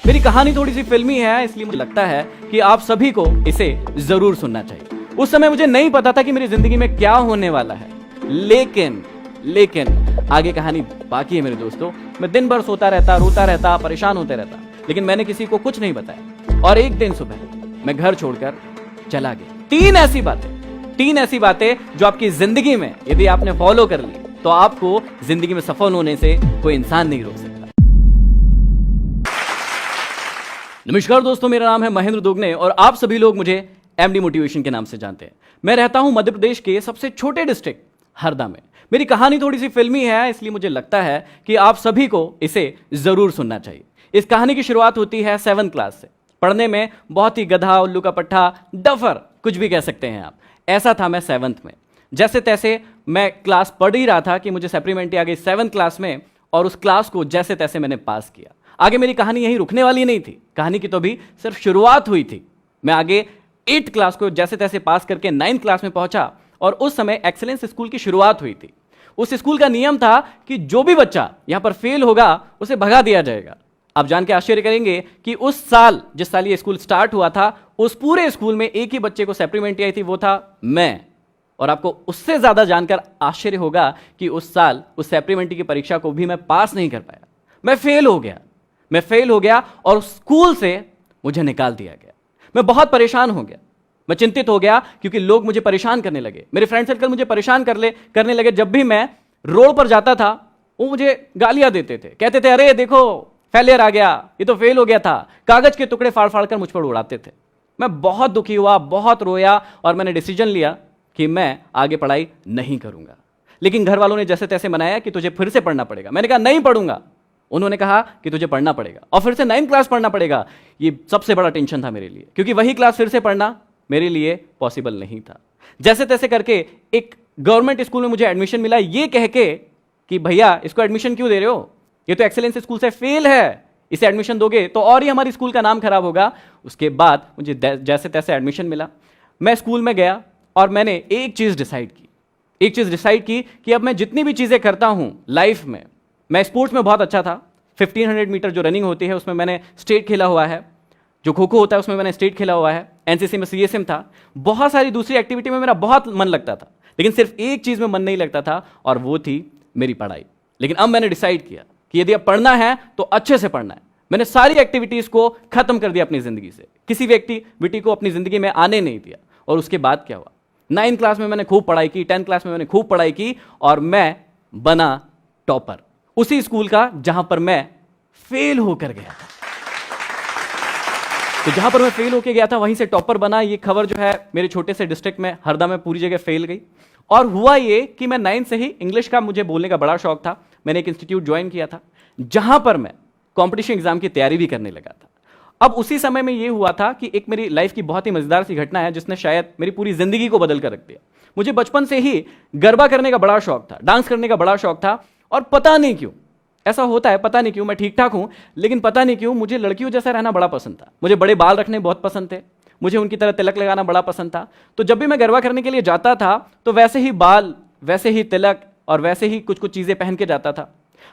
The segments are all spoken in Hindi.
मेरी कहानी थोड़ी सी फिल्मी है, इसलिए मुझे लगता है कि आप सभी को इसे जरूर सुनना चाहिए। उस समय मुझे नहीं पता था कि मेरी जिंदगी में क्या होने वाला है, लेकिन आगे कहानी बाकी है मेरे दोस्तों। मैं दिन भर सोता रहता, रोता रहता, परेशान होते रहता, लेकिन मैंने किसी को कुछ नहीं बताया। और एक दिन सुबह मैं घर छोड़कर चला गया। तीन ऐसी बातें जो आपकी जिंदगी में यदि आपने फॉलो कर ली तो आपको जिंदगी में सफल होने से कोई इंसान नहीं रोक सकता। नमस्कार दोस्तों, मेरा नाम है महेंद्र दोगने और आप सभी लोग मुझे एमडी मोटिवेशन के नाम से जानते हैं। मैं रहता हूं मध्य प्रदेश के सबसे छोटे डिस्ट्रिक्ट हरदा में। मेरी कहानी थोड़ी सी फिल्मी है, इसलिए मुझे लगता है कि आप सभी को इसे जरूर सुनना चाहिए। इस कहानी की शुरुआत होती है 7th क्लास से। पढ़ने में बहुत ही गधा, उल्लू का पट्टा, डफर, कुछ भी कह सकते हैं आप। ऐसा था मैं 7th में। जैसे तैसे मैं क्लास पढ़ ही रहा था कि मुझे सप्लीमेंट्री आ गई 7th क्लास में, और उस क्लास को जैसे तैसे मैंने पास किया। आगे मेरी कहानी यहीं रुकने वाली नहीं थी, कहानी की तो अभी सिर्फ शुरुआत हुई थी। मैं आगे 8th क्लास को जैसे तैसे पास करके 9th क्लास में पहुंचा, और उस समय एक्सीलेंस स्कूल की शुरुआत हुई थी। उस स्कूल का नियम था कि जो भी बच्चा यहां पर फेल होगा उसे भगा दिया जाएगा। आप जान के आश्चर्य करेंगे कि उस साल, जिस साल ये स्कूल स्टार्ट हुआ था, उस पूरे स्कूल में एक ही बच्चे को सप्लीमेंट्री आई थी, वो था मैं। और आपको उससे ज्यादा जानकर आश्चर्य होगा कि उस साल उस सप्लीमेंट्री की परीक्षा को भी मैं पास नहीं कर पाया। मैं फेल हो गया और स्कूल से मुझे निकाल दिया गया। मैं बहुत परेशान हो गया, मैं चिंतित हो गया, क्योंकि लोग मुझे परेशान करने लगे। मेरे फ्रेंड सर्कल मुझे परेशान करने लगे। जब भी मैं रोड पर जाता था वो मुझे गालियां देते थे, कहते थे अरे देखो फेलियर आ गया, ये तो फेल हो गया था। कागज के टुकड़े फाड़ फाड़ कर मुझ पर उड़ाते थे। मैं बहुत दुखी हुआ, बहुत रोया, और मैंने डिसीजन लिया कि मैं आगे पढ़ाई नहीं करूंगा। लेकिन घर वालों ने जैसे तैसे मनाया कि तुझे फिर से पढ़ना पड़ेगा। मैंने कहा नहीं पढ़ूंगा। उन्होंने कहा कि तुझे पढ़ना पड़ेगा और फिर से 9th क्लास पढ़ना पड़ेगा। ये सबसे बड़ा टेंशन था मेरे लिए, क्योंकि वही क्लास फिर से पढ़ना मेरे लिए पॉसिबल नहीं था। जैसे तैसे करके एक गवर्नमेंट स्कूल में मुझे एडमिशन मिला, ये कह के कि भैया इसको एडमिशन क्यों दे रहे हो, ये तो एक्सीलेंस स्कूल से फेल है, इसे एडमिशन दोगे तो और ही हमारी स्कूल का नाम खराब होगा। उसके बाद मुझे जैसे तैसे एडमिशन मिला। मैं स्कूल में गया और मैंने एक चीज डिसाइड की कि अब मैं जितनी भी चीजें करता हूं लाइफ में, मैं स्पोर्ट्स में बहुत अच्छा था। 1500 मीटर जो रनिंग होती है उसमें मैंने स्टेट खेला हुआ है, जो खो खो होता है उसमें मैंने स्टेट खेला हुआ है, एनसीसी में CSM था। बहुत सारी दूसरी एक्टिविटी में मेरा बहुत मन लगता था, लेकिन सिर्फ एक चीज में मन नहीं लगता था, और वो थी मेरी पढ़ाई। लेकिन अब मैंने डिसाइड किया कि यदि अब पढ़ना है तो अच्छे से पढ़ना है। मैंने सारी एक्टिविटीज को खत्म कर दिया अपनी जिंदगी से, किसी भी एक्टिविटी को अपनी जिंदगी में आने नहीं दिया। और उसके बाद क्या हुआ, 9th क्लास में मैंने खूब पढ़ाई की, 10th क्लास में मैंने खूब पढ़ाई की, और मैं बना टॉपर उसी स्कूल का जहां पर मैं फेल होकर गया था। तो जहां पर मैं फेल होकर गया था वहीं से टॉपर बना। ये खबर जो है मेरे छोटे से डिस्ट्रिक्ट में हरदा में पूरी जगह फैल गई। और हुआ ये कि मैं 9th से ही इंग्लिश का मुझे बोलने का बड़ा शौक था। मैंने एक इंस्टीट्यूट ज्वाइन किया था जहां पर मैं कॉम्पिटिशन एग्जाम की तैयारी भी करने लगा था। अब उसी समय में ये हुआ था कि एक मेरी लाइफ की बहुत ही मजेदार सी घटना है जिसने शायद मेरी पूरी जिंदगी को बदल कर रख दिया। मुझे बचपन से ही गरबा करने का बड़ा शौक था, डांस करने का बड़ा शौक था, और पता नहीं क्यों ऐसा होता है, पता नहीं क्यों मैं ठीक ठाक हूं, लेकिन पता नहीं क्यों मुझे लड़कियों जैसा रहना बड़ा पसंद था। मुझे बड़े बाल रखने बहुत पसंद थे, मुझे उनकी तरह तिलक लगाना बड़ा पसंद था। तो जब भी मैं गरबा करने के लिए जाता था तो वैसे ही बाल, वैसे ही तिलक और वैसे ही कुछ कुछ चीजें पहन के जाता था।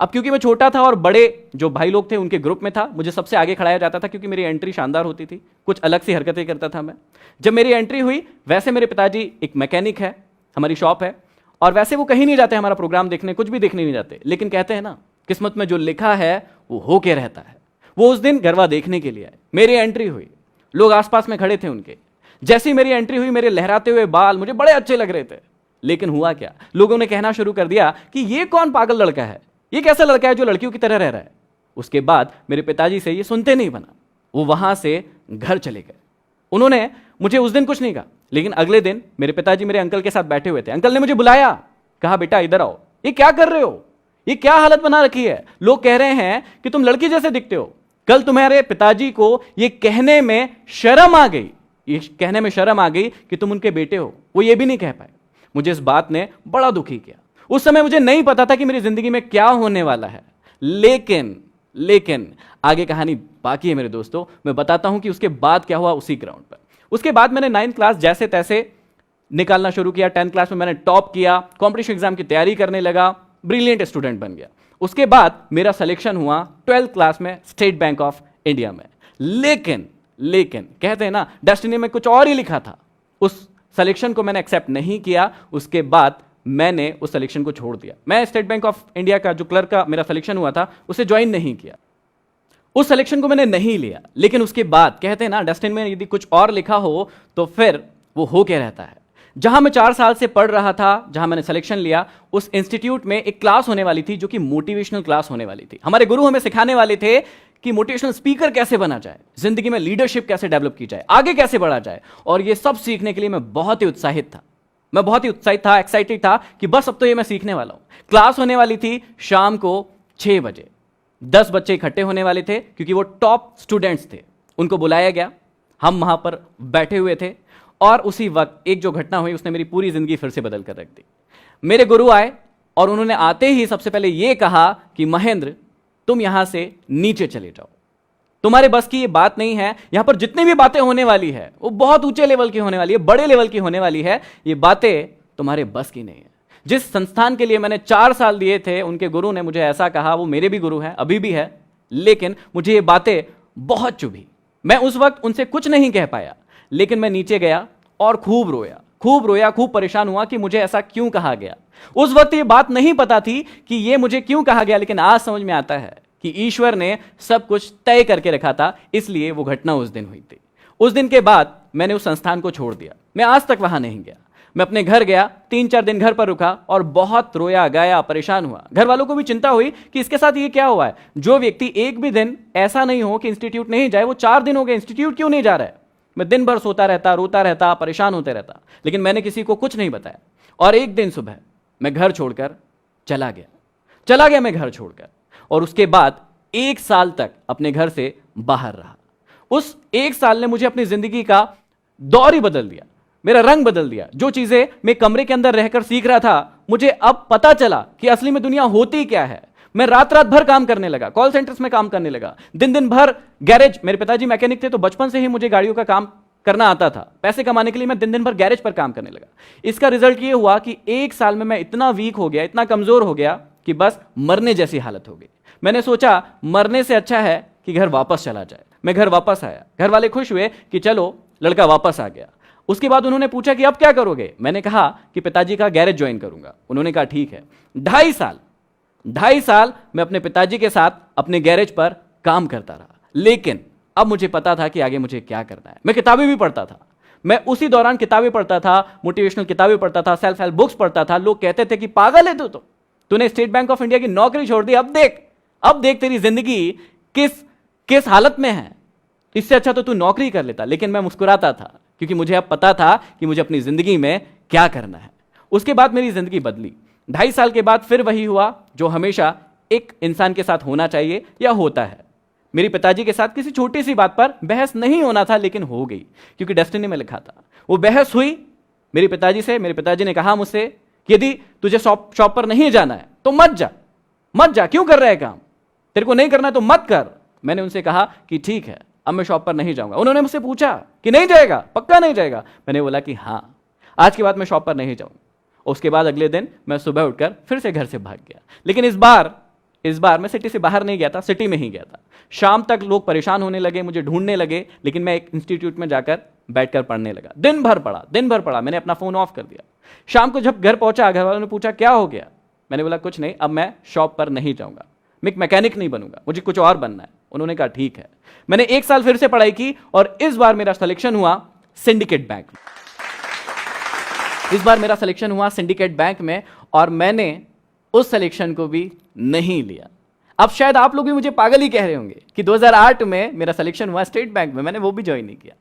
अब क्योंकि मैं छोटा था और बड़े जो भाई लोग थे उनके ग्रुप में था, मुझे सबसे आगे खड़ाया जाता था, क्योंकि मेरी एंट्री शानदार होती थी, कुछ अलग सी हरकतें करता था मैं। जब मेरी एंट्री हुई, वैसे मेरे पिताजी एक मैकेनिक है, हमारी शॉप है, और वैसे वो कहीं नहीं जाते हमारा प्रोग्राम देखने, कुछ भी देखने नहीं जाते, लेकिन कहते हैं ना किस्मत में जो लिखा है वो होके रहता है। वो उस दिन गरबा देखने के लिए आए। मेरी एंट्री हुई, लोग आसपास में खड़े थे उनके। जैसी मेरी एंट्री हुई, मेरे लहराते हुए बाल मुझे बड़े अच्छे लग रहे थे, लेकिन हुआ क्या, लोगों ने कहना शुरू कर दिया कि ये कौन पागल लड़का है, ये कैसा लड़का है जो लड़कियों की तरह रह रहा है। उसके बाद मेरे पिताजी से ये सुनते नहीं बना, वो वहां से घर चले गए। उन्होंने मुझे उस दिन कुछ नहीं कहा, लेकिन अगले दिन मेरे पिताजी मेरे अंकल के साथ बैठे हुए थे। अंकल ने मुझे बुलाया, कहा बेटा इधर आओ, ये क्या कर रहे हो, ये क्या हालत बना रखी है, लोग कह रहे हैं कि तुम लड़की जैसे दिखते हो। कल तुम्हारे पिताजी को ये कहने में शर्म आ गई कि तुम उनके बेटे हो, वो ये भी नहीं कह पाए। मुझे इस बात ने बड़ा दुखी किया। उस समय मुझे नहीं पता था कि मेरी जिंदगी में क्या होने वाला है, लेकिन आगे कहानी बाकी है मेरे दोस्तों। मैं बताता हूं कि उसके बाद क्या हुआ उसी ग्राउंड पर। उसके बाद मैंने 9th क्लास जैसे तैसे निकालना शुरू किया। 10th क्लास में मैंने टॉप किया, कॉम्पिटिशन एग्जाम की तैयारी करने लगा, ब्रिलियंट स्टूडेंट बन गया। उसके बाद मेरा सिलेक्शन हुआ 12th क्लास में स्टेट बैंक ऑफ इंडिया में। लेकिन लेकिन कहते हैं ना, डेस्टिनी में कुछ और ही लिखा था। उस सिलेक्शन को मैंने एक्सेप्ट नहीं किया। उसके बाद मैंने उस सिलेक्शन को छोड़ दिया। मैं स्टेट बैंक ऑफ इंडिया का जो क्लर्क का मेरा सिलेक्शन हुआ था उसे ज्वाइन नहीं किया, उस सिलेक्शन को मैंने नहीं लिया। लेकिन उसके बाद कहते हैं ना, डेस्टिनी में यदि कुछ और लिखा हो तो फिर वो हो के रहता है। जहां मैं 4 साल से पढ़ रहा था, जहां मैंने सिलेक्शन लिया, उस इंस्टीट्यूट में एक क्लास होने वाली थी जो कि मोटिवेशनल क्लास होने वाली थी। हमारे गुरु हमें सिखाने वाले थे कि मोटिवेशनल स्पीकर कैसे बना जाए, जिंदगी में लीडरशिप कैसे डेवलप की जाए, आगे कैसे बढ़ा जाए। और ये सब सीखने के लिए मैं बहुत ही उत्साहित था। मैं बहुत ही उत्साहित था, एक्साइटेड था कि बस अब तो ये मैं सीखने वाला हूं। क्लास होने वाली थी शाम को 6 बजे। 10 बच्चे इकट्ठे होने वाले थे क्योंकि वो टॉप स्टूडेंट्स थे। उनको बुलाया गया, हम वहां पर बैठे हुए थे और उसी वक्त एक जो घटना हुई उसने मेरी पूरी जिंदगी फिर से बदल कर रख दी। मेरे गुरु आए और उन्होंने आते ही सबसे पहले यह कहा कि महेंद्र, तुम यहां से नीचे चले जाओ, तुम्हारे बस की ये बात नहीं है। यहां पर जितनी भी बातें होने वाली है वो बहुत ऊंचे लेवल की होने वाली है, बड़े लेवल की होने वाली है। ये बातें तुम्हारे बस की नहीं है। जिस संस्थान के लिए मैंने 4 साल दिए थे, उनके गुरु ने मुझे ऐसा कहा। वो मेरे भी गुरु हैं, अभी भी है, लेकिन मुझे ये बातें बहुत चुभी। मैं उस वक्त उनसे कुछ नहीं कह पाया, लेकिन मैं नीचे गया और खूब रोया, खूब परेशान हुआ कि मुझे ऐसा क्यों कहा गया। उस वक्त ये बात नहीं पता थी कि ये मुझे क्यों कहा गया, लेकिन आज समझ में आता है कि ईश्वर ने सब कुछ तय करके रखा था, इसलिए वो घटना उस दिन हुई थी। उस दिन के बाद मैंने उस संस्थान को छोड़ दिया। मैं आज तक वहां नहीं गया। मैं अपने घर गया, 3-4 दिन घर पर रुका और बहुत रोया गाया, परेशान हुआ। घर वालों को भी चिंता हुई कि इसके साथ ये क्या हुआ है। जो व्यक्ति एक भी दिन ऐसा नहीं हो कि इंस्टीट्यूट नहीं जाए, वो 4 दिन हो गए इंस्टीट्यूट क्यों नहीं जा रहा है। मैं दिन भर सोता रहता, रोता रहता, परेशान होते रहता, लेकिन मैंने किसी को कुछ नहीं बताया। और एक दिन सुबह मैं घर छोड़कर चला गया मैं घर छोड़कर, और उसके बाद 1 साल तक अपने घर से बाहर रहा। उस 1 साल ने मुझे अपनी जिंदगी का दौर ही बदल दिया, मेरा रंग बदल दिया। जो चीजें मैं कमरे के अंदर रहकर सीख रहा था, मुझे अब पता चला कि असली में दुनिया होती क्या है। मैं रात भर काम करने लगा, कॉल सेंटर्स में काम करने लगा, दिन भर गैरेज। मेरे पिताजी मैकेनिक थे, तो बचपन से ही मुझे गाड़ियों का काम करना आता था। पैसे कमाने के लिए मैं दिन भर गैरेज पर काम करने लगा। इसका रिजल्ट ये हुआ कि 1 साल में मैं इतना वीक हो गया, इतना कमजोर हो गया कि बस मरने जैसी हालत हो गई। मैंने सोचा मरने से अच्छा है कि घर वापस चला जाए। मैं घर वापस आया। घर वाले खुश हुए कि चलो लड़का वापस आ गया। उसके बाद उन्होंने पूछा कि अब क्या करोगे। मैंने कहा कि पिताजी का गैरेज ज्वाइन करूंगा। उन्होंने कहा ठीक है। 2.5 साल मैं अपने पिताजी के साथ अपने गैरेज पर काम करता रहा, लेकिन अब मुझे पता था कि आगे मुझे क्या करना है। मैं किताबें भी पढ़ता था। मैं उसी दौरान किताबें पढ़ता था, मोटिवेशनल किताबें पढ़ता था, सेल्फ हेल्प बुक्स पढ़ता था। लोग कहते थे कि पागल है तो तूने स्टेट बैंक ऑफ इंडिया की नौकरी छोड़ दी, अब देख तेरी जिंदगी किस हालत में है, इससे अच्छा तो तू नौकरी कर लेता। लेकिन मैं मुस्कुराता था क्योंकि मुझे अब पता था कि मुझे अपनी जिंदगी में क्या करना है। उसके बाद मेरी जिंदगी बदली। 2.5 साल के बाद फिर वही हुआ जो हमेशा एक इंसान के साथ होना चाहिए या होता है। मेरे पिताजी के साथ किसी छोटी सी बात पर बहस नहीं होना था, लेकिन हो गई क्योंकि डेस्टिनी में लिखा था। वो बहस हुई मेरे पिताजी से। मेरे पिताजी ने कहा मुझसे कि यदि तुझे शॉप पर नहीं जाना है तो मत जा, क्यों कर रहा है काम, तेरे को नहीं करना है तो मत कर। मैंने उनसे कहा कि ठीक है, अब मैं शॉप पर नहीं जाऊंगा। उन्होंने मुझसे पूछा कि नहीं जाएगा, पक्का नहीं जाएगा। मैंने बोला कि हाँ, आज के बाद मैं शॉप पर नहीं जाऊंगा। उसके बाद अगले दिन मैं सुबह उठकर फिर से घर से भाग गया। लेकिन इस बार मैं सिटी से बाहर नहीं गया था, सिटी में ही गया था। शाम तक लोग परेशान होने लगे, मुझे ढूंढने लगे, लेकिन मैं एक इंस्टीट्यूट में जाकर बैठकर पढ़ने लगा। दिन भर पढ़ा। मैंने अपना फोन ऑफ कर दिया। शाम को जब घर पहुंचा, घर वालों ने पूछा क्या हो गया। मैंने बोला कुछ नहीं, अब मैं शॉप पर नहीं जाऊंगा, मैं एक मैकेनिक नहीं बनूंगा, मुझे कुछ और बनना है। उन्होंने कहा ठीक है। मैंने 1 साल फिर से पढ़ाई की और इस बार मेरा सिलेक्शन हुआ सिंडिकेट बैंक में। इस बार मेरा सिलेक्शन हुआ सिंडिकेट बैंक में और मैंने उस सिलेक्शन को भी नहीं लिया। अब शायद आप लोग भी मुझे पागल ही कह रहे होंगे कि 2008 में मेरा सिलेक्शन हुआ स्टेट बैंक में, मैंने वो भी ज्वाइन नहीं किया।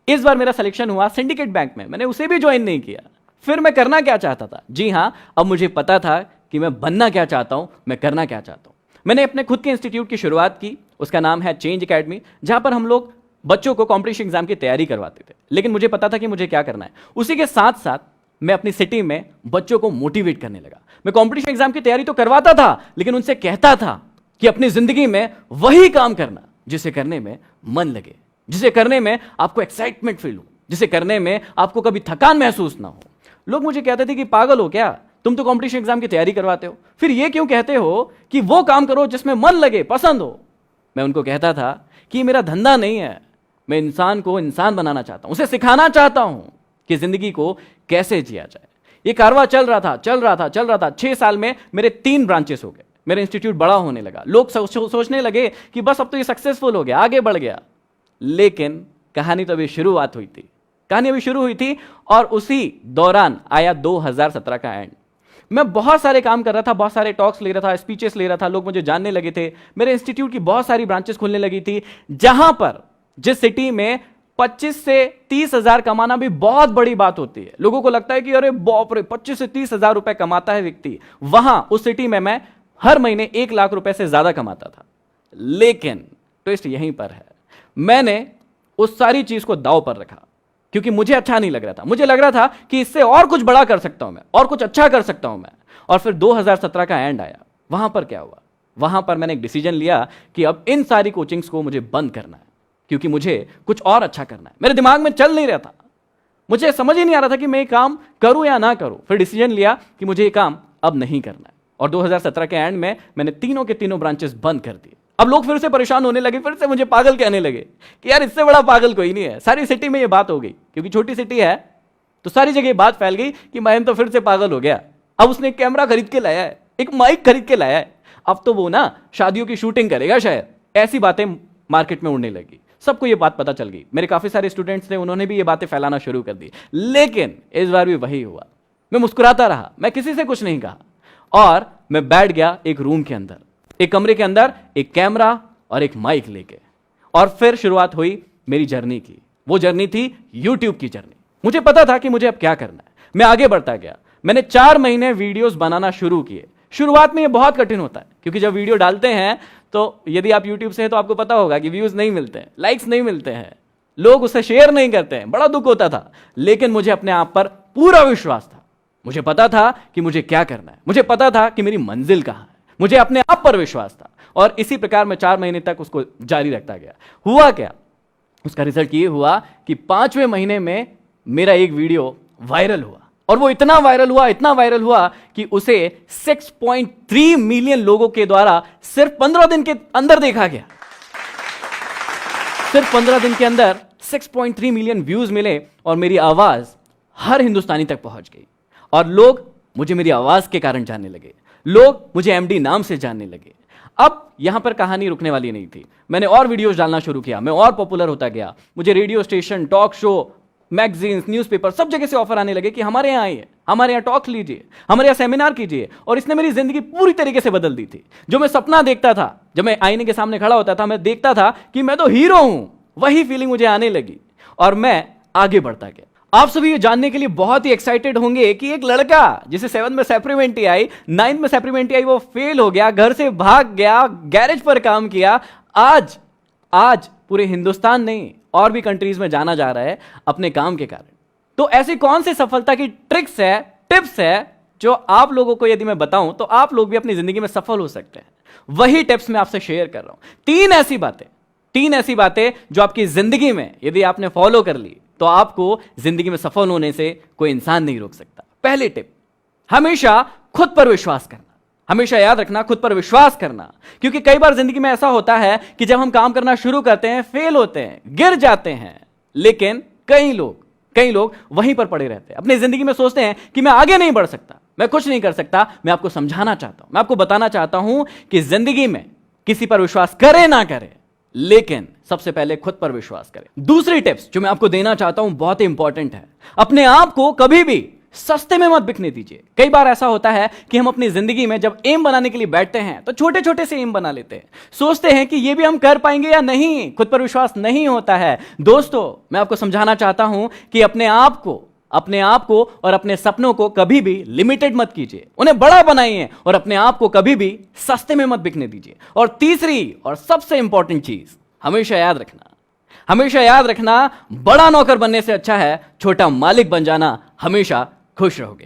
इस बार मेरा सिलेक्शन हुआ सिंडिकेट बैंक में, मैंने उसे भी ज्वाइन नहीं किया। फिर मैं करना क्या चाहता था? जी हां, अब मुझे पता था कि मैं बनना क्या चाहता हूं, मैं करना क्या चाहता हूं। मैंने अपने खुद के इंस्टीट्यूट की शुरुआत की। उसका नाम है चेंज एकेडमी, जहां पर हम लोग बच्चों को कॉम्पिटिशन एग्जाम की तैयारी करवाते थे। लेकिन मुझे पता था कि मुझे क्या करना है। उसी के साथ साथ मैं अपनी सिटी में बच्चों को मोटिवेट करने लगा। मैं कॉम्पिटिशन एग्जाम की तैयारी तो करवाता था, लेकिन उनसे कहता था कि अपनी जिंदगी में वही काम करना जिसे करने में मन लगे, जिसे करने में आपको एक्साइटमेंट फील हो, जिसे करने में आपको कभी थकान महसूस ना हो। लोग मुझे कहते थे कि पागल हो क्या, तुम तो कॉम्पिटिशन एग्जाम की तैयारी करवाते हो, फिर ये क्यों कहते हो कि वो काम करो जिसमें मन लगे, पसंद हो। मैं उनको कहता था कि ये मेरा धंधा नहीं है, मैं इंसान को इंसान बनाना चाहता हूं, उसे सिखाना चाहता हूं कि जिंदगी को कैसे जिया जाए। ये कारवां चल रहा था 6 साल में मेरे 3 ब्रांचेस हो गए, मेरा इंस्टीट्यूट बड़ा होने लगा, लोग सोचने लगे कि बस अब तो ये सक्सेसफुल हो गया, आगे बढ़ गया। लेकिन कहानी तो अभी शुरुआत हुई थी, कहानी अभी शुरू हुई थी। और उसी दौरान आया 2017 का एंड। मैं बहुत सारे काम कर रहा था, बहुत सारे टॉक्स ले रहा था, स्पीचेस ले रहा था, लोग मुझे जानने लगे थे, मेरे इंस्टीट्यूट की बहुत सारी ब्रांचेस खुलने लगी थी। जहां पर जिस सिटी में 25 से 30 हजार कमाना भी बहुत बड़ी बात होती है, लोगों को लगता है कि अरे बाप रे 25 से 30 हजार रुपए कमाता है व्यक्ति, वहां उस सिटी में मैं हर महीने 1 लाख रुपए से ज्यादा कमाता था। लेकिन ट्विस्ट यहीं पर है, मैंने उस सारी चीज को दांव पर रखा क्योंकि मुझे अच्छा नहीं लग रहा था। मुझे लग रहा था कि इससे और कुछ बड़ा कर सकता हूं मैं, और कुछ अच्छा कर सकता हूं मैं। और फिर 2017 का एंड आया। वहां पर क्या हुआ, वहां पर मैंने एक डिसीजन लिया कि अब इन सारी कोचिंग्स को मुझे बंद करना है, क्योंकि मुझे कुछ और अच्छा करना है। मेरे दिमाग में चल नहीं रहा था, मुझे समझ ही नहीं आ रहा था कि मैं ये काम करूं या ना करूं। फिर डिसीजन लिया कि मुझे ये काम अब नहीं करना है। और 2017 के एंड में मैंने तीनों के तीनों ब्रांचेस बंद कर दिए। अब लोग फिर से परेशान होने लगे, फिर से मुझे पागल कहने लगे कि यार इससे बड़ा पागल कोई नहीं है। सारी सिटी में ये बात हो गई, क्योंकि छोटी सिटी है तो सारी जगह बात फैल गई कि महेंद्र तो फिर से पागल हो गया। अब उसने एक कैमरा खरीद के लाया है, एक माइक खरीद के लाया है, अब तो वो ना शादियों की शूटिंग करेगा शायद। ऐसी बातें मार्केट में उड़ने लगी, सबको ये बात पता चल गई। मेरे काफी सारे स्टूडेंट्स थे, उन्होंने भी ये बातें फैलाना शुरू कर दी। लेकिन इस बार भी वही हुआ, मैं मुस्कुराता रहा, मैं किसी से कुछ नहीं कहा और मैं बैठ गया एक रूम के अंदर, एक कमरे के अंदर, एक कैमरा और एक माइक लेके। और फिर शुरुआत हुई मेरी जर्नी की। वो जर्नी थी यूट्यूब की जर्नी। मुझे पता था कि मुझे अब क्या करना है, मैं आगे बढ़ता गया। मैंने 4 महीने वीडियोस बनाना शुरू किए। शुरुआत में ये बहुत कठिन होता है, क्योंकि जब वीडियो डालते हैं तो यदि आप यूट्यूब से हैं तो आपको पता होगा कि व्यूज नहीं मिलते हैं, लाइक्स नहीं मिलते हैं, लोग उसे शेयर नहीं करते हैं, बड़ा दुख होता था। लेकिन मुझे अपने आप पर पूरा विश्वास था, मुझे पता था कि मुझे क्या करना है, मुझे पता था कि मेरी मंजिल कहां है, मुझे अपने आप पर विश्वास था। और इसी प्रकार मैं 4 महीने तक उसको जारी रखता गया। हुआ क्या, उसका रिजल्ट ये हुआ कि 5वें महीने में मेरा एक वीडियो वायरल हुआ। और वो इतना वायरल हुआ कि उसे 6.3 मिलियन लोगों के द्वारा सिर्फ 15 दिन के अंदर देखा गया। सिर्फ 15 दिन के अंदर 6.3 मिलियन व्यूज मिले और मेरी आवाज हर हिंदुस्तानी तक पहुंच गई। और लोग मुझे मेरी आवाज के कारण जानने लगे, लोग मुझे एमडी नाम से जानने लगे। अब यहां पर कहानी रुकने वाली नहीं थी, मैंने और वीडियोस डालना शुरू किया, मैं और पॉपुलर होता गया। मुझे radio station, talk show, magazines, newspaper सब जगह से ऑफर आने लगे कि हमारे यहाँ आइए, हमारे यहाँ टॉक लीजिए, हमारे यहाँ सेमिनार कीजिए। और इसने मेरी जिंदगी पूरी तरीके से बदल दी थी। जो मैं सपना देखता था, जब मैं आईने के सामने खड़ा होता था, मैं देखता था कि मैं तो हीरो हूं, वही फीलिंग मुझे आने लगी और मैं आगे बढ़ता गया। आप सभी ये जानने के लिए बहुत ही एक्साइटेड होंगे कि एक लड़का जिसे 7th में सप्लीमेंट्री आई, 9th में सप्लीमेंट्री आई, वो फेल हो गया, घर से भाग गया, गैरेज पर काम किया, आज पूरे हिंदुस्तान नहीं और भी कंट्रीज में जाना जा रहा है अपने काम के कारण। तो ऐसी कौन सी सफलता की ट्रिक्स है, टिप्स है, जो आप लोगों को यदि मैं बताऊं तो आप लोग भी अपनी जिंदगी में सफल हो सकते हैं। वही टिप्स मैं आपसे शेयर कर रहा हूं। 3 ऐसी बातें जो आपकी जिंदगी में यदि आपने फॉलो कर ली तो आपको जिंदगी में सफल होने से कोई इंसान नहीं रोक सकता। पहली टिप, हमेशा खुद पर विश्वास करना। हमेशा याद रखना, खुद पर विश्वास करना। क्योंकि कई बार जिंदगी में ऐसा होता है कि जब हम काम करना शुरू करते हैं, फेल होते हैं, गिर जाते हैं, लेकिन कई लोग वहीं पर पड़े रहते हैं, अपनी जिंदगी में सोचते हैं कि मैं आगे नहीं बढ़ सकता, मैं कुछ नहीं कर सकता। मैं आपको समझाना चाहता हूं, मैं आपको बताना चाहता हूं कि जिंदगी में किसी पर विश्वास करे ना करे, लेकिन सबसे पहले खुद पर विश्वास करें। दूसरी टिप्स जो मैं आपको देना चाहता हूं बहुत ही इंपॉर्टेंट है, अपने आप को कभी भी सस्ते में मत बिकने दीजिए। कई बार ऐसा होता है कि हम अपनी जिंदगी में जब एम बनाने के लिए बैठते हैं तो छोटे छोटे से एम बना लेते हैं, सोचते हैं कि ये भी हम कर पाएंगे या नहीं, खुद पर विश्वास नहीं होता है। दोस्तों, मैं आपको समझाना चाहता हूं कि अपने आप को और अपने सपनों को कभी भी लिमिटेड मत कीजिए, उन्हें बड़ा बनाइए और अपने आप को कभी भी सस्ते में मत बिकने दीजिए। और तीसरी और सबसे इंपॉर्टेंट चीज, हमेशा याद रखना, बड़ा नौकर बनने से अच्छा है छोटा मालिक बन जाना। हमेशा खुश रहोगे।